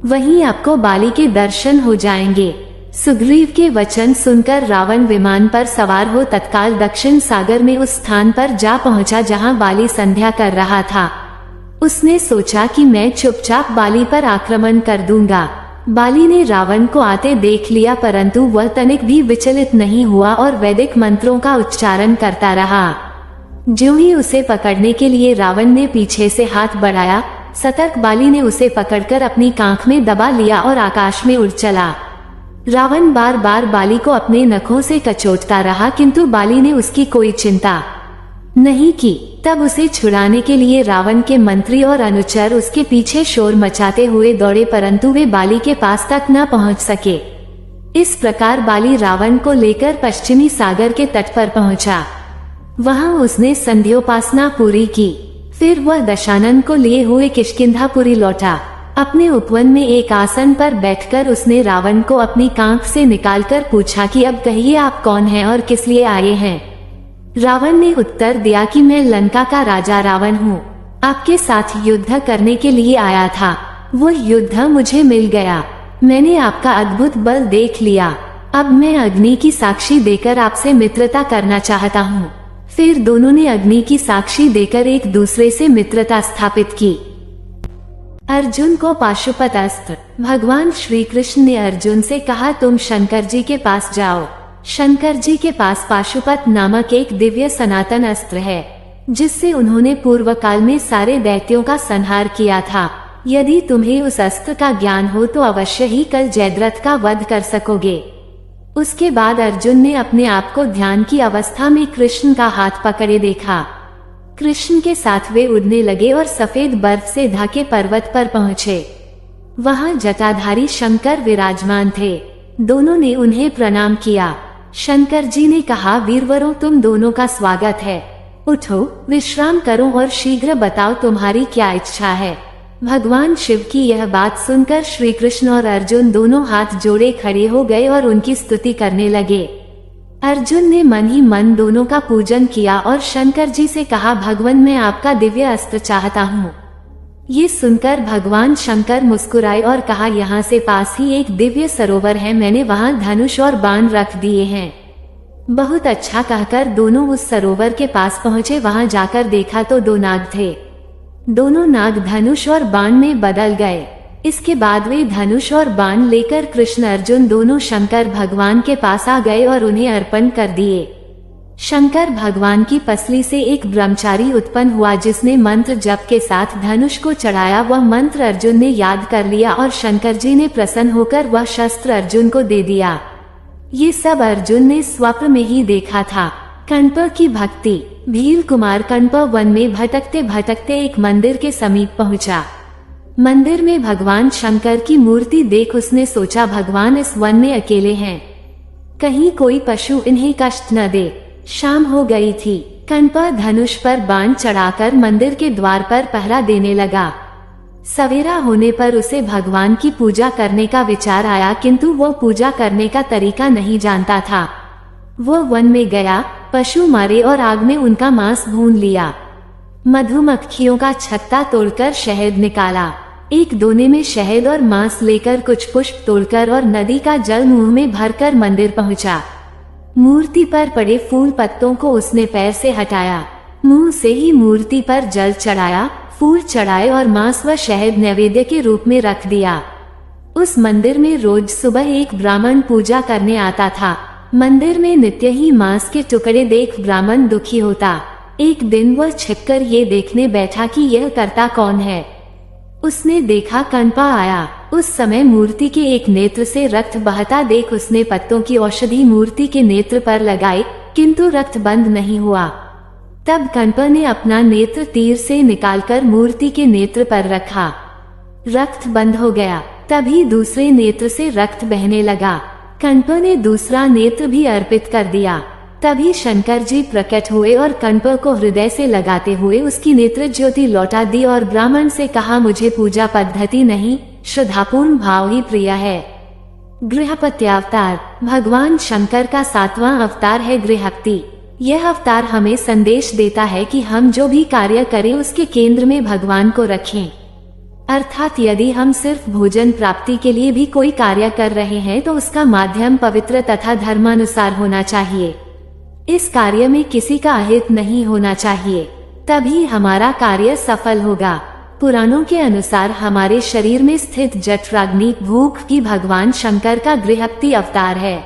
वहीं आपको बाली के दर्शन हो जाएंगे। सुग्रीव के वचन सुनकर रावण विमान पर सवार हो तत्काल दक्षिण सागर में उस स्थान पर जा पहुंचा जहां बाली संध्या कर रहा था। उसने सोचा कि मैं चुपचाप बाली पर आक्रमण कर दूंगा। बाली ने रावण को आते देख लिया, परंतु वह तनिक भी विचलित नहीं हुआ और वैदिक मंत्रों का उच्चारण करता रहा। ज्यों ही उसे पकड़ने के लिए रावण ने पीछे से हाथ बढ़ाया, सतर्क बाली ने उसे पकड़कर अपनी कांख में दबा लिया और आकाश में उड़ चला। रावण बार बार बाली को अपने नखों से कचोटता रहा, किंतु बाली ने उसकी कोई चिंता नहीं की। तब उसे छुड़ाने के लिए रावण के मंत्री और अनुचर उसके पीछे शोर मचाते हुए दौड़े, परंतु वे बाली के पास तक न पहुंच सके। इस प्रकार बाली रावण को लेकर पश्चिमी सागर के तट पर पहुंचा। वहां उसने संध्योपासना पूरी की। फिर वह दशानन को लिए हुए किष्किंधापुरी लौटा। अपने उपवन में एक आसन पर बैठकर उसने रावण को अपनी कांख से निकालकर पूछा कि अब कहिए आप कौन हैं और किस लिए आए हैं। रावण ने उत्तर दिया कि मैं लंका का राजा रावण हूँ, आपके साथ युद्ध करने के लिए आया था। वो युद्ध मुझे मिल गया। मैंने आपका अद्भुत बल देख लिया। अब मैं अग्नि की साक्षी देकर आपसे मित्रता करना चाहता हूँ। फिर दोनों ने अग्नि की साक्षी देकर एक दूसरे से मित्रता स्थापित की। अर्जुन को पाशुपत अस्त्र। भगवान श्री कृष्ण ने अर्जुन से कहा, तुम शंकर जी के पास जाओ। शंकर जी के पास पाशुपत नामक एक दिव्य सनातन अस्त्र है, जिससे उन्होंने पूर्व काल में सारे दैत्यों का संहार किया था। यदि तुम्हें उस अस्त्र का ज्ञान हो तो अवश्य ही कल जयद्रथ का वध कर सकोगे। उसके बाद अर्जुन ने अपने आप को ध्यान की अवस्था में कृष्ण का हाथ पकड़े देखा। कृष्ण के साथ वे उड़ने लगे और सफेद बर्फ से ढके पर्वत पर पहुँचे। वहां जटाधारी शंकर विराजमान थे। दोनों ने उन्हें प्रणाम किया। शंकर जी ने कहा, वीरवरों, तुम दोनों का स्वागत है। उठो, विश्राम करो और शीघ्र बताओ तुम्हारी क्या इच्छा है। भगवान शिव की यह बात सुनकर श्री कृष्ण और अर्जुन दोनों हाथ जोड़े खड़े हो गए और उनकी स्तुति करने लगे। अर्जुन ने मन ही मन दोनों का पूजन किया और शंकर जी से कहा, भगवान, मैं आपका दिव्य अस्त्र चाहता हूँ। ये सुनकर भगवान शंकर मुस्कुराए और कहा, यहाँ से पास ही एक दिव्य सरोवर है, मैंने वहाँ धनुष और बाण रख दिए हैं। बहुत अच्छा कहकर दोनों उस सरोवर के पास पहुँचे। वहाँ जाकर देखा तो दो नाग थे। दोनों नाग धनुष और बाण में बदल गए। इसके बाद वे धनुष और बाण लेकर कृष्ण अर्जुन दोनों शंकर भगवान के पास आ गए और उन्हें अर्पण कर दिए। शंकर भगवान की पसली से एक ब्रह्मचारी उत्पन्न हुआ, जिसने मंत्र जप के साथ धनुष को चढ़ाया। वह मंत्र अर्जुन ने याद कर लिया और शंकर जी ने प्रसन्न होकर वह शस्त्र अर्जुन को दे दिया। ये सब अर्जुन ने स्वप्न में ही देखा था। कण्प की भक्ति। भील कुमार कण्प वन में भटकते भटकते एक मंदिर के समीप पहुंचा। मंदिर में भगवान शंकर की मूर्ति देख उसने सोचा, भगवान इस वन में अकेले हैं, कहीं कोई पशु इन्हें कष्ट न दे। शाम हो गई थी। कण्प धनुष पर बाण चढ़ाकर मंदिर के द्वार पर पहरा देने लगा। सवेरा होने पर उसे भगवान की पूजा करने का विचार आया, किंतु वो पूजा करने का तरीका नहीं जानता था। वो वन में गया, पशु मारे और आग में उनका मांस भून लिया। मधुमक्खियों का छत्ता तोड़कर शहद निकाला। एक दोने में शहद और मांस लेकर कुछ पुष्प तोड़कर और नदी का जल मुंह में भरकर मंदिर पहुंचा। मूर्ति पर पड़े फूल पत्तों को उसने पैर से हटाया। मुंह से ही मूर्ति पर जल चढ़ाया, फूल चढ़ाए और मांस व शहद नैवेद्य के रूप में रख दिया। उस मंदिर में रोज सुबह एक ब्राह्मण पूजा करने आता था। मंदिर में नित्य ही मांस के टुकड़े देख ब्राह्मण दुखी होता। एक दिन वह छिपकर ये देखने बैठा कि यह करता कौन है। उसने देखा कण्प आया। उस समय मूर्ति के एक नेत्र से रक्त बहता देख उसने पत्तों की औषधि मूर्ति के नेत्र पर लगाई, किंतु रक्त बंद नहीं हुआ। तब कण्प ने अपना नेत्र तीर से निकालकर मूर्ति के नेत्र पर रखा। रक्त बंद हो गया। तभी दूसरे नेत्र से रक्त बहने लगा। कण्प ने दूसरा नेत्र भी अर्पित कर दिया। तभी शंकर जी प्रकट हुए और कण्प को हृदय से लगाते हुए उसकी नेत्र ज्योति लौटा दी और ब्राह्मण से कहा, मुझे पूजा पद्धति नहीं, श्रद्धापूर्ण भाव ही प्रिय है। गृहपत्यावतार। भगवान शंकर का 7वां अवतार है गृहपति। यह अवतार हमें संदेश देता है कि हम जो भी कार्य करें उसके केंद्र में भगवान को रखें। अर्थात यदि हम सिर्फ भोजन प्राप्ति के लिए भी कोई कार्य कर रहे हैं तो उसका माध्यम पवित्र तथा धर्मानुसार होना चाहिए। इस कार्य में किसी का अहित नहीं होना चाहिए, तभी हमारा कार्य सफल होगा। पुराणों के अनुसार हमारे शरीर में स्थित जठराग्नि भूख की भगवान शंकर का गृहपति अवतार है।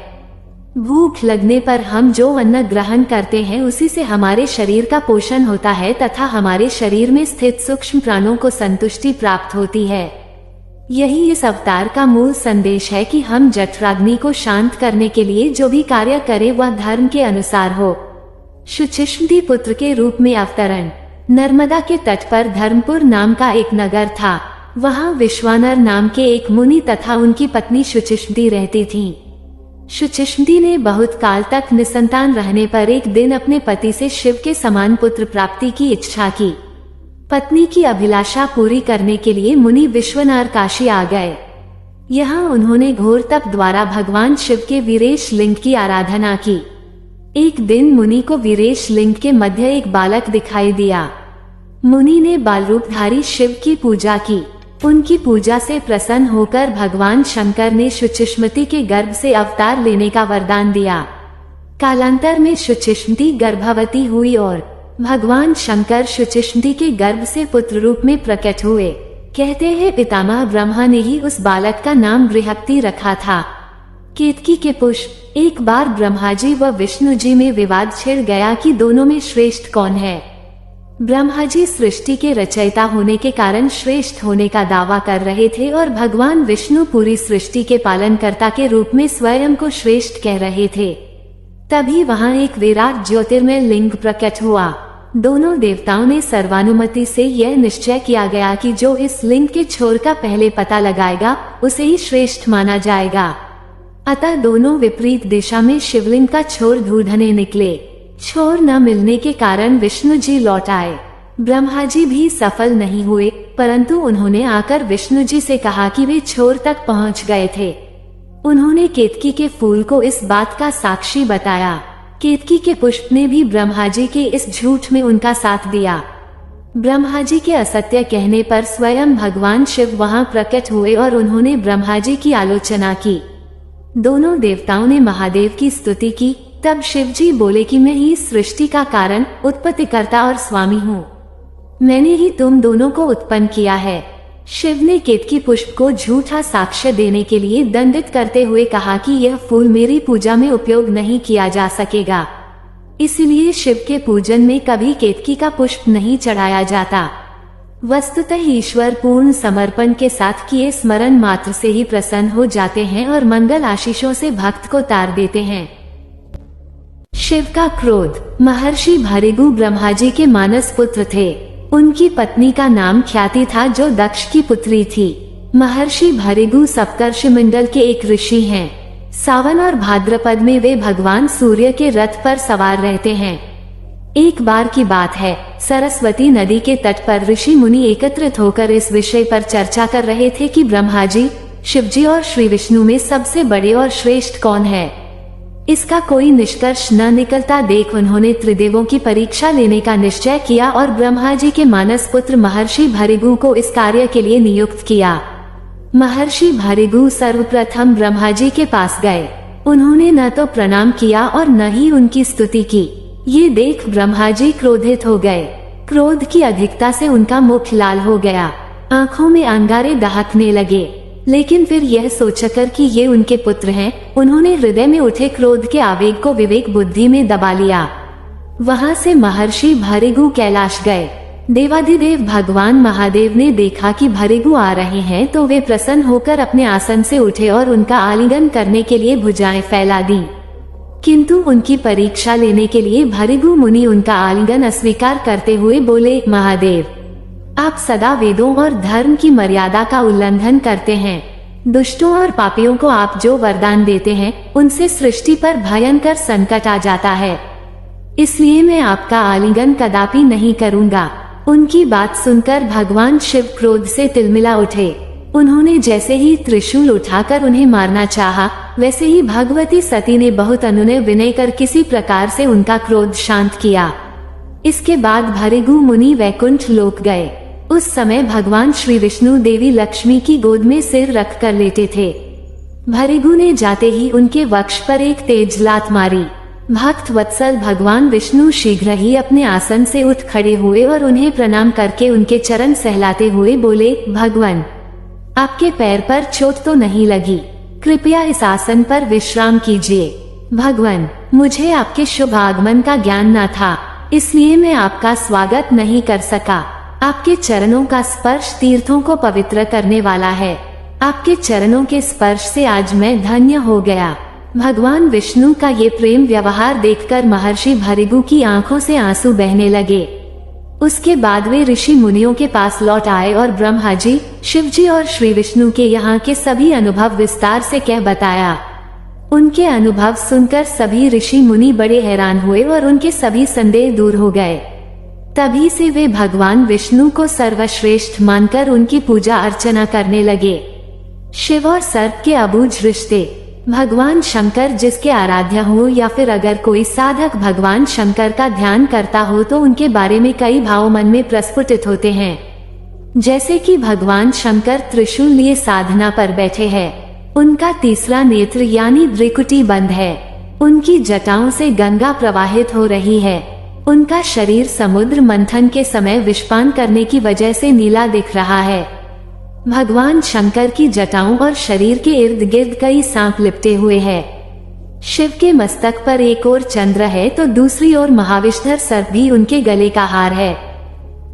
भूख लगने पर हम जो अन्न ग्रहण करते हैं उसी से हमारे शरीर का पोषण होता है तथा हमारे शरीर में स्थित सूक्ष्म प्राणों को संतुष्टि प्राप्त होती है। यही इस अवतार का मूल संदेश है कि हम जठराग्नि को शांत करने के लिए जो भी कार्य करें वह धर्म के अनुसार हो। शुचिष्मति पुत्र के रूप में अवतरण। नर्मदा के तट पर धर्मपुर नाम का एक नगर था। वहाँ विश्वानर नाम के एक मुनि तथा उनकी पत्नी शुचिष्मती रहती थीं। शुचिष्मती ने बहुत काल तक निसंतान रहने पर एक दिन अपने पति से शिव के समान पुत्र प्राप्ति की इच्छा की। पत्नी की अभिलाषा पूरी करने के लिए मुनि विश्वनार काशी आ गए। यहाँ उन्होंने घोर तप द्वारा भगवान शिव के वीरेश लिंग की आराधना की। एक दिन मुनि को वीरेश लिंग के मध्य एक बालक दिखाई दिया। मुनि ने बालरूपधारी शिव की पूजा की। उनकी पूजा से प्रसन्न होकर भगवान शंकर ने शुचिष्मती के गर्भ से अवतार लेने का वरदान दिया। कालांतर में शुचिष्मती गर्भवती हुई और भगवान शंकर शुचिष्मती के गर्भ से पुत्र रूप में प्रकट हुए। कहते हैं पितामह ब्रह्मा ने ही उस बालक का नाम बृहस्पति रखा था। केतकी के पुष्प। एक बार ब्रह्मा जी व विष्णु जी में विवाद छिड़ गया कि दोनों में श्रेष्ठ कौन है। ब्रह्मा जी सृष्टि के रचयिता होने के कारण श्रेष्ठ होने का दावा कर रहे थे और भगवान विष्णु पूरी सृष्टि के पालनकर्ता के रूप में स्वयं को श्रेष्ठ कह रहे थे। तभी वहां एक विराट ज्योतिर्मय लिंग प्रकट हुआ। दोनों देवताओं ने सर्वानुमति से यह निश्चय किया गया कि जो इस लिंग के छोर का पहले पता लगाएगा उसे ही श्रेष्ठ माना जाएगा। अतः दोनों विपरीत दिशा में शिवलिंग का छोर ढूंढने निकले। छोर न मिलने के कारण विष्णु जी लौट आए। ब्रह्मा जी भी सफल नहीं हुए, परंतु उन्होंने आकर विष्णु जी से कहा कि वे छोर तक पहुंच गए थे। उन्होंने केतकी के फूल को इस बात का साक्षी बताया। केतकी के पुष्प ने भी ब्रह्मा जी के इस झूठ में उनका साथ दिया। ब्रह्मा जी के असत्य कहने पर स्वयं भगवान शिव वहां प्रकट हुए और उन्होंने ब्रह्मा जी की आलोचना की। दोनों देवताओं ने महादेव की स्तुति की। तब शिव जी बोले कि मैं ही सृष्टि का कारण, उत्पत्तिकर्ता और स्वामी हूँ। मैंने ही तुम दोनों को उत्पन्न किया है। शिव ने केतकी पुष्प को झूठा साक्ष्य देने के लिए दंडित करते हुए कहा कि यह फूल मेरी पूजा में उपयोग नहीं किया जा सकेगा। इसलिए शिव के पूजन में कभी केतकी का पुष्प नहीं चढ़ाया जाता। वस्तुतः ईश्वर पूर्ण समर्पण के साथ किए स्मरण मात्र से ही प्रसन्न हो जाते हैं और मंगल आशीषों से भक्त को तार देते हैं। शिव का क्रोध। महर्षि भृगु ब्रह्मा जी के मानस पुत्र थे। उनकी पत्नी का नाम ख्याति था जो दक्ष की पुत्री थी। महर्षि भृगु सप्तर्षि मंडल के एक ऋषि हैं। सावन और भाद्रपद में वे भगवान सूर्य के रथ पर सवार रहते हैं। एक बार की बात है, सरस्वती नदी के तट पर ऋषि मुनि एकत्रित होकर इस विषय पर चर्चा कर रहे थे कि ब्रह्मा जी, शिव जी और श्री विष्णु में सबसे बड़े और श्रेष्ठ कौन है। इसका कोई निष्कर्ष न निकलता देख उन्होंने त्रिदेवों की परीक्षा लेने का निश्चय किया और ब्रह्मा जी के मानस पुत्र महर्षि भृगु को इस कार्य के लिए नियुक्त किया। महर्षि भृगु सर्वप्रथम ब्रह्मा जी के पास गए। उन्होंने न तो प्रणाम किया और न ही उनकी स्तुति की। ये देख ब्रह्मा जी क्रोधित हो गए। क्रोध की अधिकता से उनका मुख लाल हो गया, आंखों में अंगारे दहकने लगे। लेकिन फिर यह सोचकर कि ये उनके पुत्र हैं, उन्होंने हृदय में उठे क्रोध के आवेग को विवेक बुद्धि में दबा लिया। वहां से महर्षि भृगु कैलाश गए। देवाधिदेव भगवान महादेव ने देखा कि भृगु आ रहे हैं तो वे प्रसन्न होकर अपने आसन से उठे और उनका आलिंगन करने के लिए भुजाएं फैला दी। किंतु उनकी परीक्षा लेने के लिए भृगु मुनि उनका आलिंगन अस्वीकार करते हुए बोले, महादेव, आप सदा वेदों और धर्म की मर्यादा का उल्लंघन करते हैं। दुष्टों और पापियों को आप जो वरदान देते हैं उनसे सृष्टि पर भयंकर संकट आ जाता है। इसलिए मैं आपका आलिंगन कदापि नहीं करूंगा। उनकी बात सुनकर भगवान शिव क्रोध से तिलमिला उठे। उन्होंने जैसे ही त्रिशूल उठाकर उन्हें मारना चाहा, वैसे ही भगवती सती ने बहुत अनुनय विनय कर किसी प्रकार से उनका क्रोध शांत किया। इसके बाद भृगु मुनि वैकुंठ लोक गए। उस समय भगवान श्री विष्णु देवी लक्ष्मी की गोद में सिर रख कर लेटे थे। भृगु ने जाते ही उनके वक्ष पर एक तेज लात मारी। भक्त वत्सल भगवान विष्णु शीघ्र ही अपने आसन से उठ खड़े हुए और उन्हें प्रणाम करके उनके चरण सहलाते हुए बोले, भगवान, आपके पैर पर चोट तो नहीं लगी? कृपया इस आसन पर विश्राम कीजिए। भगवान, मुझे आपके शुभ आगमन का ज्ञान न था, इसलिए मैं आपका स्वागत नहीं कर सका। आपके चरणों का स्पर्श तीर्थों को पवित्र करने वाला है। आपके चरणों के स्पर्श से आज मैं धन्य हो गया। भगवान विष्णु का ये प्रेम व्यवहार देखकर महर्षि भृगु की आंखों से आंसू बहने लगे। उसके बाद वे ऋषि मुनियों के पास लौट आए और ब्रह्मा जी, शिव जी और श्री विष्णु के यहाँ के सभी अनुभव विस्तार से कह बताया। उनके अनुभव सुनकर सभी ऋषि मुनि बड़े हैरान हुए और उनके सभी संदेह दूर हो गए। तभी से वे भगवान विष्णु को सर्वश्रेष्ठ मानकर उनकी पूजा अर्चना करने लगे। शिव और सर्प के अबूझ रिश्ते। भगवान शंकर जिसके आराध्य हो या फिर अगर कोई साधक भगवान शंकर का ध्यान करता हो तो उनके बारे में कई भाव मन में प्रस्फुटित होते हैं। जैसे कि भगवान शंकर त्रिशूल लिए साधना पर बैठे हैं। उनका तीसरा नेत्र यानी भ्रिकुटी बंद है। उनकी जटाओं से गंगा प्रवाहित हो रही है। उनका शरीर समुद्र मंथन के समय विषपान करने की वजह से नीला दिख रहा है। भगवान शंकर की जटाओं और शरीर के इर्द गिर्द कई सांप लिपटे हुए हैं। शिव के मस्तक पर एक ओर चंद्र है तो दूसरी ओर महाविष्धर सर्प भी उनके गले का हार है।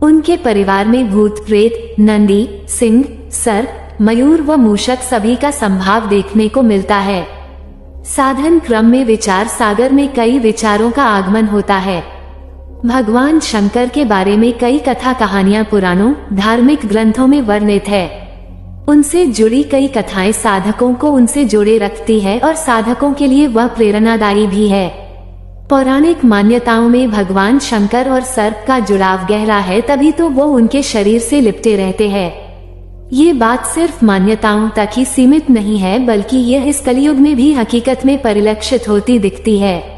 उनके परिवार में भूत प्रेत, नंदी, सिंह, सर्प, मयूर व मूषक सभी का संभाव देखने को मिलता है। साधन क्रम में विचार सागर में कई विचारों का आगमन होता है। भगवान शंकर के बारे में कई कथा कहानियां पुराणों, धार्मिक ग्रंथों में वर्णित है। उनसे जुड़ी कई कथाएं साधकों को उनसे जोड़े रखती है और साधकों के लिए वह प्रेरणादायी भी है। पौराणिक मान्यताओं में भगवान शंकर और सर्प का जुड़ाव गहरा है, तभी तो वो उनके शरीर से लिपटे रहते हैं। ये बात सिर्फ मान्यताओं तक ही सीमित नहीं है, बल्कि यह इस कलयुग में भी हकीकत में परिलक्षित होती दिखती है।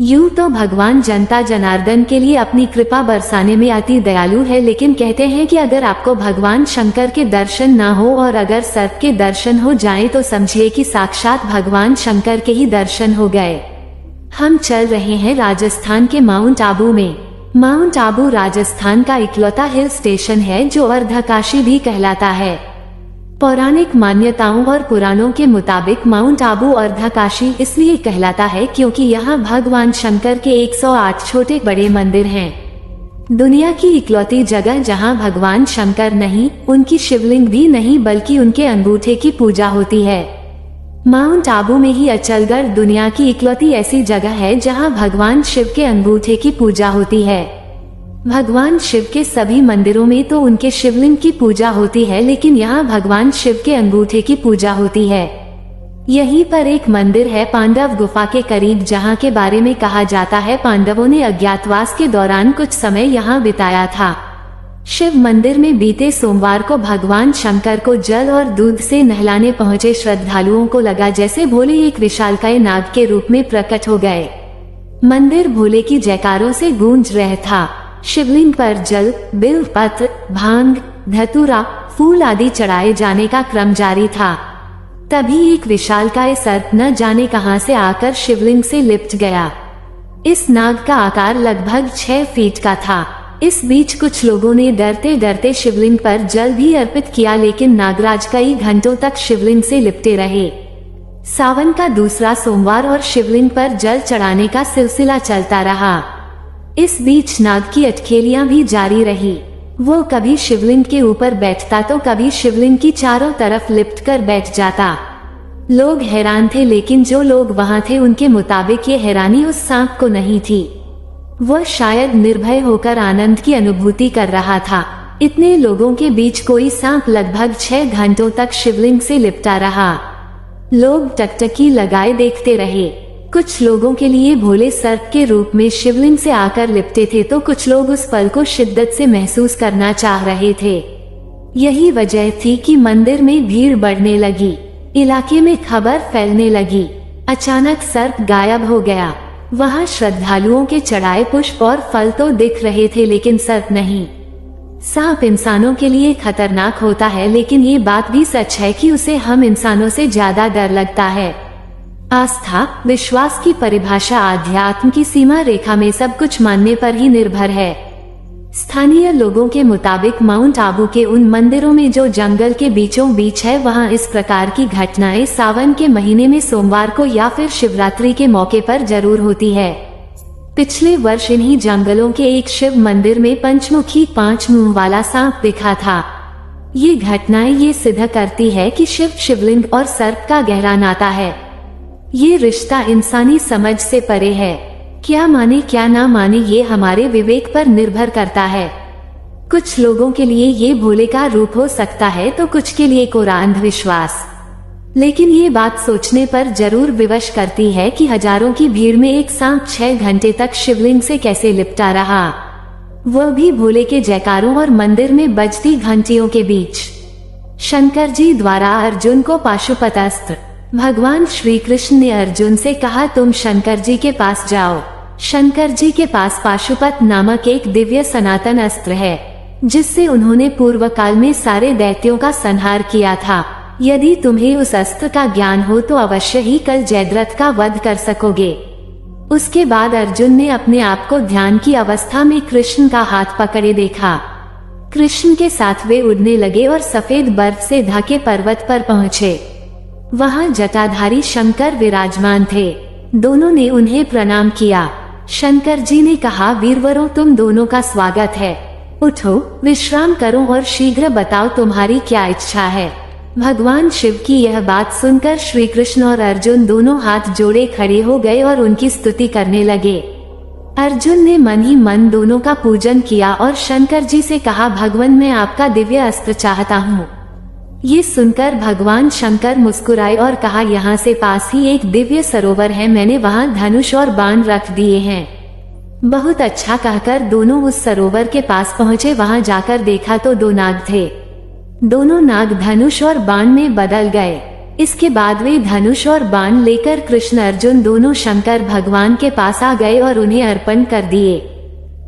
यूं तो भगवान जनता जनार्दन के लिए अपनी कृपा बरसाने में अति दयालु है, लेकिन कहते हैं कि अगर आपको भगवान शंकर के दर्शन ना हो और अगर सर्प के दर्शन हो जाएं तो समझिए कि साक्षात भगवान शंकर के ही दर्शन हो गए। हम चल रहे हैं राजस्थान के माउंट आबू में। माउंट आबू राजस्थान का इकलौता हिल स्टेशन है जो अर्धकाशी भी कहलाता है। पौराणिक मान्यताओं और पुराणों के मुताबिक माउंट आबू अर्धकाशी इसलिए कहलाता है क्योंकि यहाँ भगवान शंकर के 108 छोटे बड़े मंदिर हैं। दुनिया की इकलौती जगह जहाँ भगवान शंकर नहीं, उनकी शिवलिंग भी नहीं, बल्कि उनके अंगूठे की पूजा होती है। माउंट आबू में ही अचलगढ़ दुनिया की इकलौती ऐसी जगह है जहां भगवान शिव के अंगूठे की पूजा होती है। भगवान शिव के सभी मंदिरों में तो उनके शिवलिंग की पूजा होती है, लेकिन यहाँ भगवान शिव के अंगूठे की पूजा होती है। यहीं पर एक मंदिर है पांडव गुफा के करीब, जहाँ के बारे में कहा जाता है पांडवों ने अज्ञातवास के दौरान कुछ समय यहाँ बिताया था। शिव मंदिर में बीते सोमवार को भगवान शंकर को जल और दूध से नहलाने पहुँचे श्रद्धालुओं को लगा जैसे भोले एक विशालकाय नाग के रूप में प्रकट हो गए। मंदिर भोले की जयकारों से गूंज रहा था। शिवलिंग पर जल, बिल्व पत्र, भांग, धतूरा, फूल आदि चढ़ाए जाने का क्रम जारी था। तभी एक विशालकाय सर्प न जाने कहां से आकर शिवलिंग से लिपट गया। इस नाग का आकार लगभग 6 फीट का था। इस बीच कुछ लोगों ने डरते डरते शिवलिंग पर जल भी अर्पित किया, लेकिन नागराज कई घंटों तक शिवलिंग से लिपटे रहे। सावन का दूसरा सोमवार और शिवलिंग पर जल चढ़ाने का सिलसिला चलता रहा। इस बीच नाग की अटखेलियां भी जारी रही। वो कभी शिवलिंग के ऊपर बैठता तो कभी शिवलिंग की चारों तरफ लिपट कर बैठ जाता। लोग हैरान थे, लेकिन जो लोग वहां थे उनके मुताबिक ये हैरानी उस सांप को नहीं थी। वह शायद निर्भय होकर आनंद की अनुभूति कर रहा था। इतने लोगों के बीच कोई सांप लगभग 6 घंटों तक शिवलिंग से लिपटा रहा। लोग टकटकी लगाए देखते रहे। कुछ लोगों के लिए भोले सर्प के रूप में शिवलिंग से आकर लिपटे थे, तो कुछ लोग उस पल को शिद्दत से महसूस करना चाह रहे थे। यही वजह थी कि मंदिर में भीड़ बढ़ने लगी। इलाके में खबर फैलने लगी। अचानक सर्प गायब हो गया। वहां श्रद्धालुओं के चढ़ाए पुष्प और फल तो दिख रहे थे, लेकिन सर्प नहीं। सांप इंसानों के लिए खतरनाक होता है, लेकिन ये बात भी सच है कि उसे हम इंसानों से ज्यादा डर लगता है। आस्था, विश्वास की परिभाषा आध्यात्म की सीमा रेखा में सब कुछ मानने पर ही निर्भर है। स्थानीय लोगों के मुताबिक माउंट आबू के उन मंदिरों में जो जंगल के बीचों बीच है, वहां इस प्रकार की घटनाएं सावन के महीने में सोमवार को या फिर शिवरात्रि के मौके पर जरूर होती है। पिछले वर्ष इन्हीं जंगलों के एक शिव मंदिर में पंचमुखी 5 मुंह वाला सांप दिखा था। ये घटनाएं ये सिद्ध करती है कि शिव, शिवलिंग और सर्प का गहरा नाता है। ये रिश्ता इंसानी समझ से परे है, क्या माने क्या ना माने ये हमारे विवेक पर निर्भर करता है। कुछ लोगों के लिए ये भोले का रूप हो सकता है तो कुछ के लिए कोरा अंधविश्वास। लेकिन ये बात सोचने पर जरूर विवश करती है कि हजारों की भीड़ में एक सांप 6 घंटे तक शिवलिंग से कैसे लिपटा रहा, वह भी भोले के जयकारों और मंदिर में बजती घंटियों के बीच। शंकर जी द्वारा अर्जुन को पाशुपत अस्त्र। भगवान श्री कृष्ण ने अर्जुन से कहा, तुम शंकर जी के पास जाओ। शंकर जी के पास पाशुपत नामक एक दिव्य सनातन अस्त्र है, जिससे उन्होंने पूर्व काल में सारे दैत्यों का संहार किया था। यदि तुम्हें उस अस्त्र का ज्ञान हो तो अवश्य ही कल जयद्रथ का वध कर सकोगे। उसके बाद अर्जुन ने अपने आप को ध्यान की अवस्था में कृष्ण का हाथ पकड़े देखा। कृष्ण के साथ वे उड़ने लगे और सफेद बर्फ से ढके पर्वत पर पहुँचे। वहाँ जटाधारी शंकर विराजमान थे। दोनों ने उन्हें प्रणाम किया। शंकर जी ने कहा, वीरवरों, तुम दोनों का स्वागत है। उठो, विश्राम करो और शीघ्र बताओ तुम्हारी क्या इच्छा है। भगवान शिव की यह बात सुनकर श्री कृष्ण और अर्जुन दोनों हाथ जोड़े खड़े हो गए और उनकी स्तुति करने लगे। अर्जुन ने मन ही मन दोनों का पूजन किया और शंकर जी से कहा, भगवान, मैं आपका दिव्य अस्त्र चाहता हूँ। ये सुनकर भगवान शंकर मुस्कुराए और कहा, यहाँ से पास ही एक दिव्य सरोवर है, मैंने वहाँ धनुष और बाण रख दिए हैं। बहुत अच्छा कहकर दोनों उस सरोवर के पास पहुँचे। वहाँ जाकर देखा तो 2 नाग थे। दोनों नाग धनुष और बाण में बदल गए। इसके बाद वे धनुष और बाण लेकर कृष्ण अर्जुन दोनों शंकर भगवान के पास आ गए और उन्हें अर्पण कर दिए।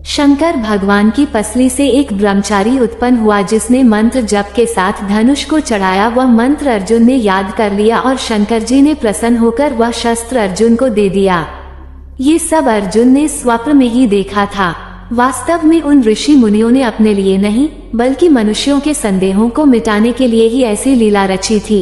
शंकर भगवान की पसली से एक ब्रह्मचारी उत्पन्न हुआ, जिसने मंत्र जप के साथ धनुष को चढ़ाया। वह मंत्र अर्जुन ने याद कर लिया और शंकर जी ने प्रसन्न होकर वह शस्त्र अर्जुन को दे दिया। ये सब अर्जुन ने स्वप्न में ही देखा था। वास्तव में उन ऋषि मुनियों ने अपने लिए नहीं, बल्कि मनुष्यों के संदेहों को मिटाने के लिए ही ऐसी लीला रची थी।